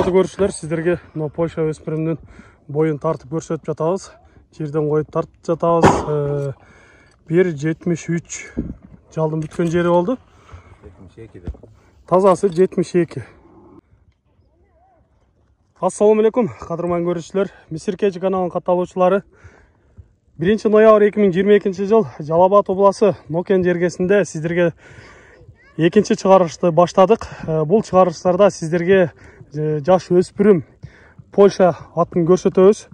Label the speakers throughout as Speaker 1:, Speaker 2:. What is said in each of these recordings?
Speaker 1: Урматтуу көрүүчүлөр, сиздерге мына Польша өспүрүмүнүн боюн тартып көрсөтүп жатабыз. Жерден коюп тартып жатабыз. 1.73 жалдын бүткөн жери болду.
Speaker 2: 72.
Speaker 1: Тазасы 72. Ассаламу алейкум, кадырман көрүүчүлөр. Мисиркечи каналынын катталуучулары. 1 ноябрь 2022 жыл Жалал Абад обласы Нокен жергесинде сиздерге экинчи чыгарышты баштадык. Бул чыгарыштарда сиздерге жаш өспүрүм Польша атын көрсөтөбүз.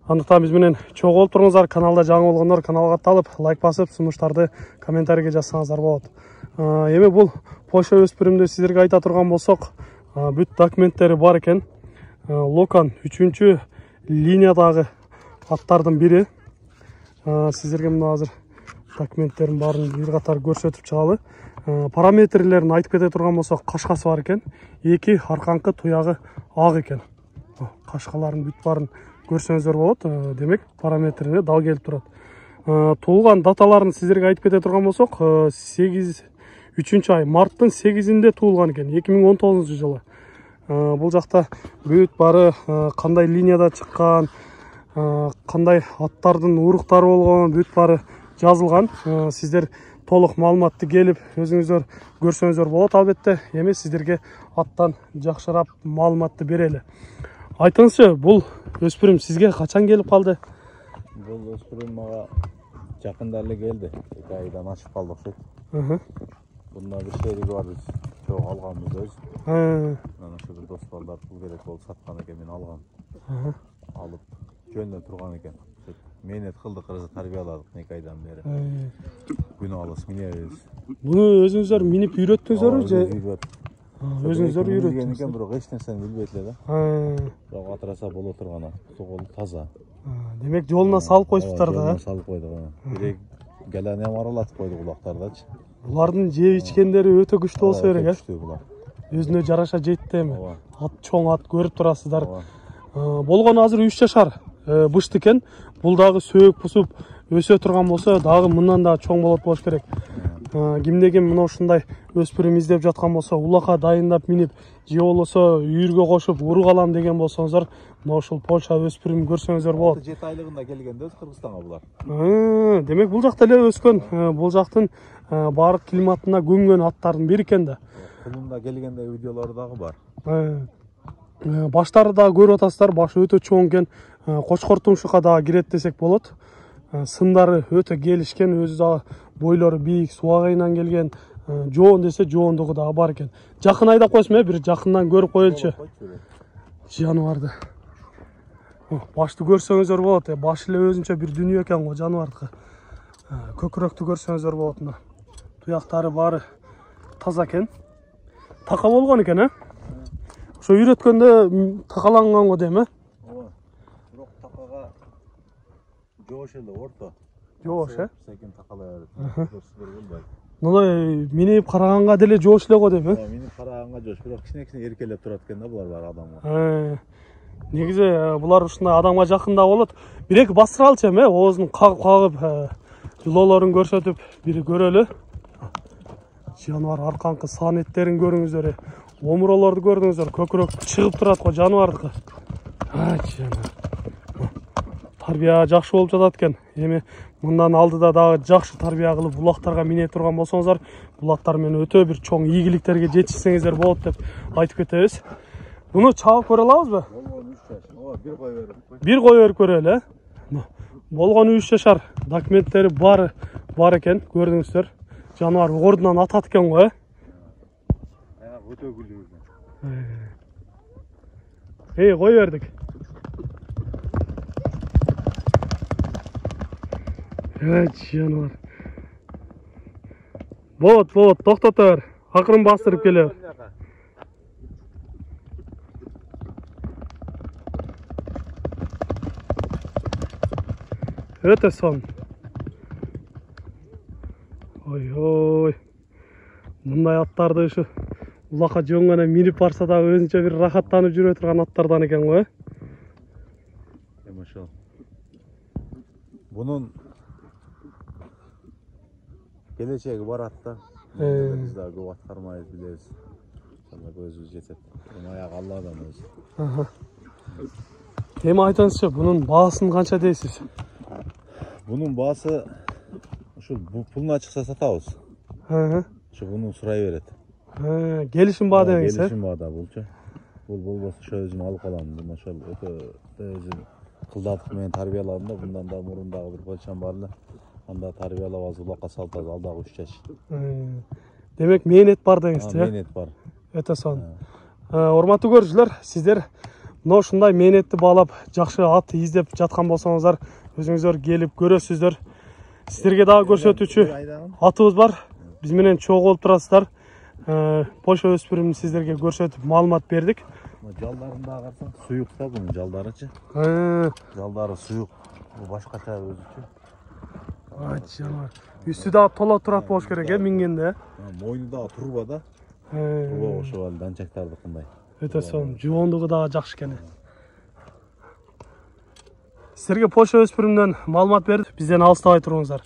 Speaker 1: Андыктан биз менен чогуу болуп туруңуздар. Каналда жаңы болгондор каналга катталып, лайк басып, сунуштарды комментарийге жазсаңыздар болот. Эми бул Польша өспүрүмдү сиздерге айта турган болсок, бүт документтери бар экен. Локан 3-чү линиядагы аттардын бири. Сиздерге мына азыр документтерин баарын бир катар көрсөтүп чыгалы. Параметрлерин айтып кете турган болсок, кашкасы бар экен. 2 арканкы туягы ак экен. Кашкаларын бүт баарын көрсөңүздөр болот. Демек, параметрине дал келип турат. Туулган даталарын сиздерге айтып кете турган болсок, 3-чү ай марттын 8-inde туулган экен, 2019 жылы. Бул жакта бүт бары кандай линияда чыккан, кандай аттардын уруктары болгон, бүт бары жазылган. Сиздер толук маалыматты келип өзүңүздөр көрсөңүздөр болот албетте. Эми сиздерге аттан жакшыраак маалыматты берели. Айтыңызчы, бул өспүрүм сизге качан келип калды?
Speaker 2: Бул өспүрүм мага жакында эле келди. 2 айдан ашып калды окшойт. Бунда бир шериги бар, биз чогуу алганбыз өз. Мына ошо бир дос балдар пул керек болуп саткан экен, мен алгам. Алып жөндөн турган экен. Менет кылдык, тарбияладык 2 айдан бери. Күнү алыс минебиз.
Speaker 1: Буну өзүңүздөр минип үйрөттүңүздөрбү же? Өзүңүздөр
Speaker 2: үйрөттүңүз экен, бирок эч нерсени билбейт эле да. Бирок атыраса боло турган, суу таза.
Speaker 1: Демек жолуна салып коюшуптар да.
Speaker 2: Жолуна салып койдук. Бирек галанем аралатып койдук улактардачы.
Speaker 1: Булардын жеп ичкендери өтө күчтүү болсо керек, э?
Speaker 2: Күчтүү булар.
Speaker 1: Өзүнө жараша жетти эми. Ат чоң ат көрүп турасыздар. Болгону азыр 3 жашар бышты экен. Бул дагы сөөк бусуп өсө турган болсо, дагы мындан да чоң болот болуш керек. Кимде ким мына ушундай өспүрүм издеп жаткан болсо, улакка дайындап минип, же болбосо үйүргө кошуп урук алам деген болсоңуздар, мына ушул Польша өспүрүмүн көрсөңүздөр болот.
Speaker 2: 7 айлыгында келгенде өз Кыргызстанга булар.
Speaker 1: Демек бул жакта эле өскөн, бул жактын баардык климатына көмгөн аттардын бири экен да.
Speaker 2: Кулунда келгенде видеолору дагы бар.
Speaker 1: Баштары да көрүп атасыздар, башы өтө чоң экен. Кочкор тумшукка дагы кирет десек болот. Сындары өтө келишкен, өзү дагы бойлору бийик, суагайынан келген. Жоон десе жоондугу дагы бар экен. Жакын айдап койсун, бир жакындан көрүп коелучу. Жаныбарды. Башты көрсөңүздөр болот. Башы эле өзүнчө бир дүйнө экен го жаныбардыкы. Көкүрөктү көрсөңүздөр болот мына. Туяктары бары таза экен. Така болгон экен, э? Ошо үйрөткөндө такаланган го дейм, э?
Speaker 2: Бирок такага Жош эле орто.
Speaker 1: Жош,
Speaker 2: Секин такалай берет.
Speaker 1: Мына минип караганга деле жоош эле го дейм,
Speaker 2: Минип караганга жоош, бирок кичине эркелеп турат экен да булар баары адамга.
Speaker 1: Негизи булар ушундай адамга жакында болот. Бир-эки бастыралчы эми, оозун кагып, жылоолорун көрсөтүп, бири көрөлү. Жаныбар арканкы сан эттерин көрүңүздөр. Омуролорду көрдүңүздөр, көкүрөк чыгып турат го жаныбардыкы. Тарбия жакшы болуп жатат экен. Эми мындан алдыда дагы жакшы тарбия кылып булактарга мине турган болсоңуздар, булактар менен өтө бир чоң ийгиликтерге жетишсеңиздер болот деп айтып кетебиз. Буну чабып көрө алабызбы? Бир кой берип көрөлү, Болгону 3 жашар. Документтери бар экен, көрдүңүздөр. Жаныбар ордунан атат экен го,
Speaker 2: Өтө күлүү.
Speaker 1: Кой бердик. Жаныбар. Болот, токтото бер. Акырын бастырып келе. Өтө сон. Ой. Мындай аттарды ушу улакка жөн гана минип барса дагы өзүнчө бир рахаттанып жүрө турган аттардан экен го.
Speaker 2: Ошол. Бунун келечеги барат да. Биз дагы көп аткармайбыз, билебиз. Ошондо көзүбүз жетет. Аяк Алладан өзү.
Speaker 1: Эми айтыңызчы, бунун баасын канча дейсиз?
Speaker 2: Бунун баасы ушул пулуна чыкса сатабыз. Ошо буну сурай берет.
Speaker 1: Келишим баа деңиз,
Speaker 2: Келишим баада булчу. Бул болбосо ошо өзүм алып калам. Бул ошол өтө өзүм кылдатып менен тарбияладым да, bundan да мурун дагы бир болчам бар эле. Анда тарбиялап азыр улакка салып алдагы 3 жаш.
Speaker 1: Демек мээнет бар деңизчи,
Speaker 2: мээнет бар.
Speaker 1: Өтө сон. Урматтуу көрүүчүлөр, сиздер мына ушундай мээнетти баалап, жакшы ат издеп жаткан болсоңуздар, өзүңүздөр келип көрөсүздөр. Сиздерге дагы көрсөтүүчү атыбыз бар. Биз менен чогуу болуп турасыздар. Польша өспүрүмүн сиздерге көрсөтүп маалымат бердик.
Speaker 2: Жалдарын дагы карасаң, суюк да бунун жалдарычы. Жалдары суюк. Бул башкача өзүчү.
Speaker 1: Жаныбар. Үстү дагы тола турат болуш керек, мингенде.
Speaker 2: Мойну дагы турба да. Турба ошо ал данчактардыкындай.
Speaker 1: Өтө сон, жуондугу дагы жакшы экен. Сиздерге Польша өспүрүмүнөн маалымат бердик. Бизден алыстабай туруңуздар.